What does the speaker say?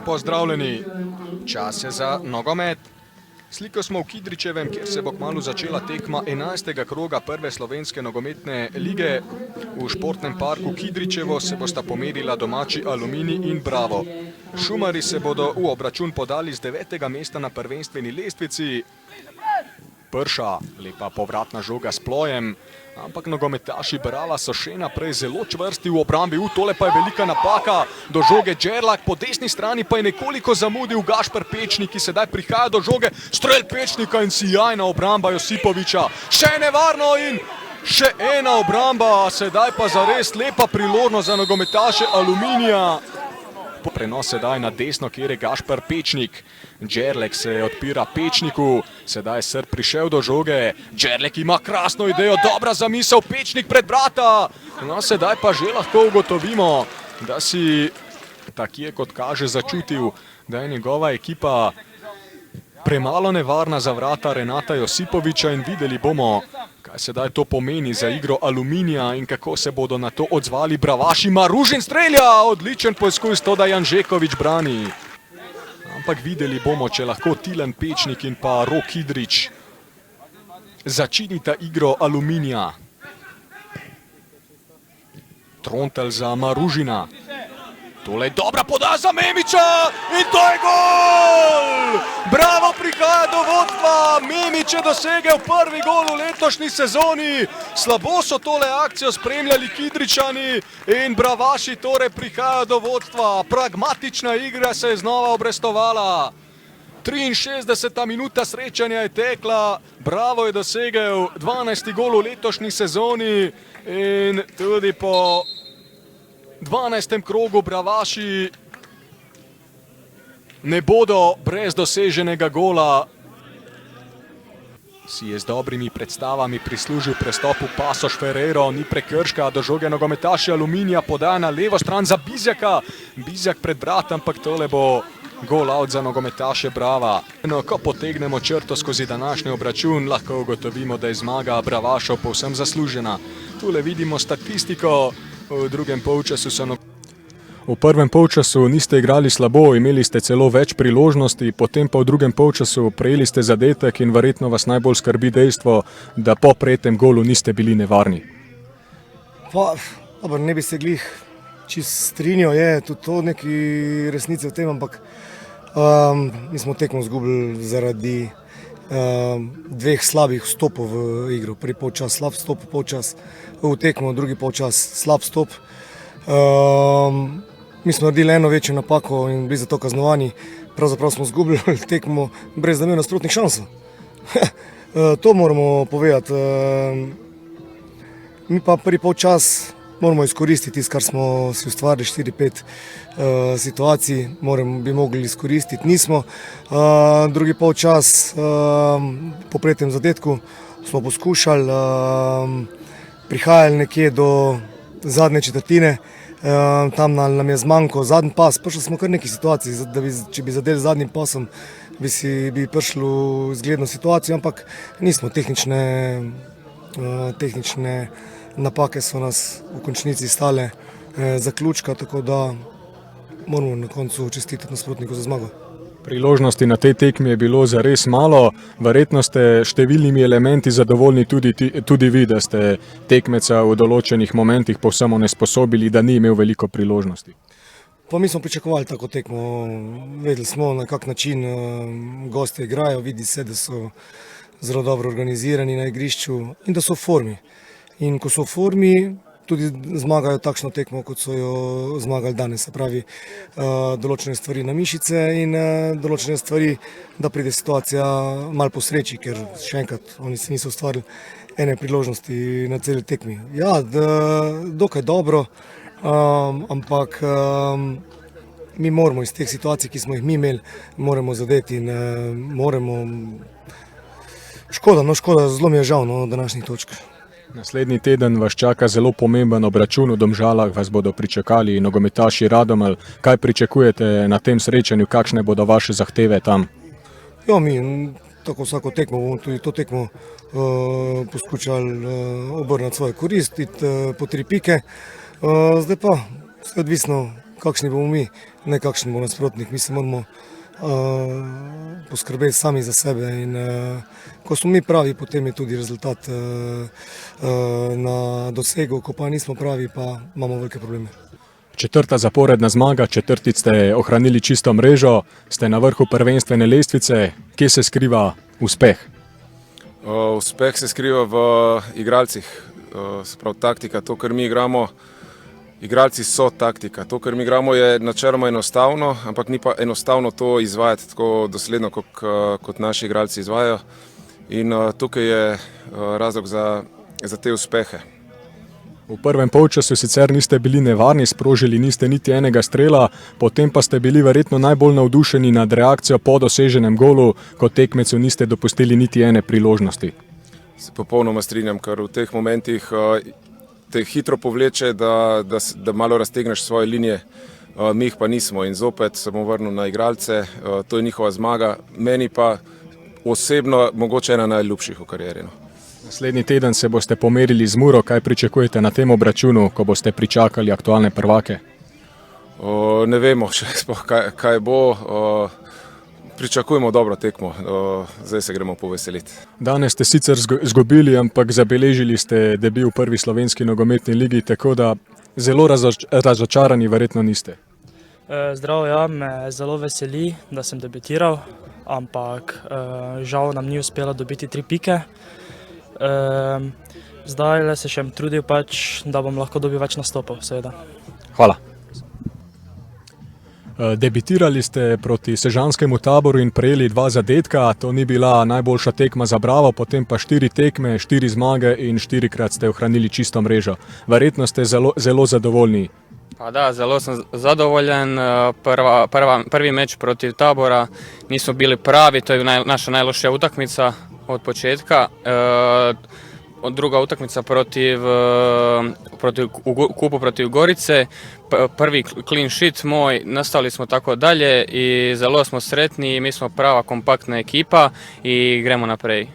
Pozdravljeni, čas je za nogomet. Sliko smo v Kidričevem, kjer se bo kmalu začela tekma 11. kroga prve slovenske nogometne lige. V športnem parku Kidričevo se bosta pomerila domači Aluminij in Bravo. Šumarji se bodo v obračun podali z 9. mesta na prvenstveni lestvici. Prša, lepa povratna žoga s plojem, ampak nogometaši Brava so še naprej zelo čvrsti v obrambi. Tole pa je velika napaka, do žoge Džerlak, po desni strani pa je nekoliko zamudil Gašper Pečnik, ki sedaj prihaja do žoge. Strel Pečnika in sijajna obramba Josipoviča. Še nevarno in še ena obramba, sedaj pa zares lepa priložnost za nogometaše Aluminija. Prenos sedaj na desno, kjer je Gašper Pečnik. Džerlek se odpira Pečniku, sedaj je Srb prišel do žoge. Džerlek ima krasno idejo, dobra zamisel, Pečnik pred vrata. No, sedaj pa že lahko ugotovimo, da si takje kot kaže začutil, da je njegova ekipa premalo nevarna za vrata Renata Josipoviča in videli bomo, kaj sedaj to pomeni za igro Aluminija in kako se bodo na to odzvali Bravaši. Maružin strelja, odličen poizkus, to da Janžekovič brani. Ampak videli bomo, če lahko Tilen Pečnik in pa Rok Kidrič začinita igro Aluminija. Trontelj za Maružina. Tole je dobra podaja za Memiča in to je gol! Bravo prihaja do vodstva, Memič je dosegel prvi gol v letošnji sezoni. Slabo so tole akcijo spremljali Kidričani in Bravaši torej prihajajo do vodstva. Pragmatična igra se je znova obrestovala. 63. minuta srečanja je tekla, Bravo je dosegel 12. gol v letošnji sezoni in tudi po 12. krogu Bravaši ne bodo brez doseženega gola. Si je z dobrimi predstavami prislužil prestop v Pasoš Ferrero, ni prekrška, do žoge nogometaši Aluminija, podaja na levo stran za Bizjaka. Bizjak pred vratom, ampak tole bo gol out za nogometaše Brava. No, ko potegnemo črto skozi današnji obračun, lahko ugotovimo, da je zmaga Bravašov povsem zaslužena. Tule vidimo statistiko. V drugem polčasu so V prvem polčasu niste igrali slabo, imeli ste celo več priložnosti, potem pa v drugem polčasu prejeli ste zadetek in verjetno vas najbolj skrbi dejstvo, da po prejetem golu niste bili nevarni. Dobro, ne bi se glih čist strinjal, je tudi to neki resnice v tem, ampak mi smo tekmo izgubili zaradi dveh slabih vstopov v igro. Prvi polčas slab vstop, polčas v tekmo, drugi polčas slab vstop. Mi smo naredili eno večjo napako in bili zato kaznovani. Pravzaprav smo izgubili tekmo brez da imel nasprotnih šans. To moramo povedati. Mi pa prvi polčas moramo izkoristiti tisto, kar smo si ustvarili, 4-5 situacij, bi mogli izkoristiti, nismo. Drugi polčas po prejetem zadetku smo poskušali, prihajali nekje do zadnje četrtine, tam nam je zmanjkalo zadnji pas, prišli smo kar nekaj situacij, če bi zadeli zadnjim pasom, bi prišli v zgledno situacijo, ampak nismo tehnične napake so nas v končnici stale zaključka, tako da moramo na koncu čestitati nasprotniku za zmago. Priložnosti na tej tekmi je bilo zares malo, verjetno ste številnimi elementi zadovoljni tudi vi, da ste tekmeca v določenih momentih povsem onesposobili, da ni imel veliko priložnosti. Pa mi smo pričakovali tako tekmo, vedeli smo, na kak način gostje igrajo, vidi se, da so zelo dobro organizirani na igrišču in da so v formi. In ko so v formi, tudi zmagajo takšno tekmo, kot so jo zmagali danes. Se pravi, določene stvari na mišice in določene stvari, da pride situacija malo po sreči, ker še enkrat, oni se niso ustvarili ene priložnosti na celi tekmi. Ja, dokaj dobro, ampak mi moramo iz teh situacij, ki smo jih mi imeli, moramo zadeti in moramo... Škoda, zelo mi je žal današnjih točk. Naslednji teden vas čaka zelo pomemben obračun, v Domžalah vas bodo pričakali nogometaši Radomelj. Kaj pričakujete na tem srečanju, kakšne bodo vaše zahteve tam? Ja, mi tako vsako tekmo bomo tudi to tekmo poskušali obrniti svoje korist, iti po 3 pike. Zdaj pa vse odvisno, kakšni bomo mi, ne kakšen bo nasprotnik. Mi se moramo poskrbeti sami za sebe in ko smo mi pravi, potem je tudi rezultat na dosegu, ko pa nismo pravi, pa imamo velike probleme. Četrta zaporedna zmaga, četrtič ste ohranili čisto mrežo, ste na vrhu prvenstvene lestvice. Kje se skriva uspeh? Uspeh se skriva v igralcih, sprav taktika, to, kar mi igramo. Igralci so taktika, to, kar mi igramo, je načeloma enostavno, ampak ni pa enostavno to izvajati tako dosledno, kot naši igralci izvajajo. In tukaj je razlog za te uspehe. V prvem polčasu sicer niste bili nevarni, sprožili niste niti enega strela, potem pa ste bili verjetno najbolj navdušeni nad reakcijo po doseženem golu, ko tekmecu niste dopustili niti ene priložnosti. Se popolnoma strinjam, ker v teh momentih te hitro povleče, da malo raztegneš svoje linije, mi jih pa nismo in zopet se bom vrnil na igralce, to je njihova zmaga, meni pa osebno mogoče ena najljubših v karieri. Naslednji teden se boste pomerili z Muro, kaj pričakujete na tem obračunu, ko boste pričakali aktualne prvake? Ne vemo še kaj bo, pričakujemo dobro tekmo, zdaj se gremo poveseliti. Danes ste sicer zgubili, ampak zabeležili ste debi v prvi slovenski nogometni ligi, tako da zelo razočarani verjetno niste. Zdravo, ja, me zelo veseli, da sem debitiral, ampak žal nam ni uspelo dobiti 3 pike. Zdaj le se še trudil pač, da bom lahko dobil več nastopov, seveda. Hvala. Debitirali ste proti sežanskemu Taboru in prejeli 2 zadetka, to ni bila najboljša tekma za Bravo, potem pa 4 tekme, 4 zmage in 4-krat ste ohranili čisto mrežo. Verjetno ste zelo zadovoljni. Pa da, zelo sem zadovoljen. Prvi meč protiv Tabora nismo bili pravi, to je naša najlošija utakmica od početka. Druga utakmica protiv kupu protiv Gorice, prvi clean sheet moj, nastavili smo tako dalje i zelo smo sretni, mi smo prava kompaktna ekipa i gremo naprej.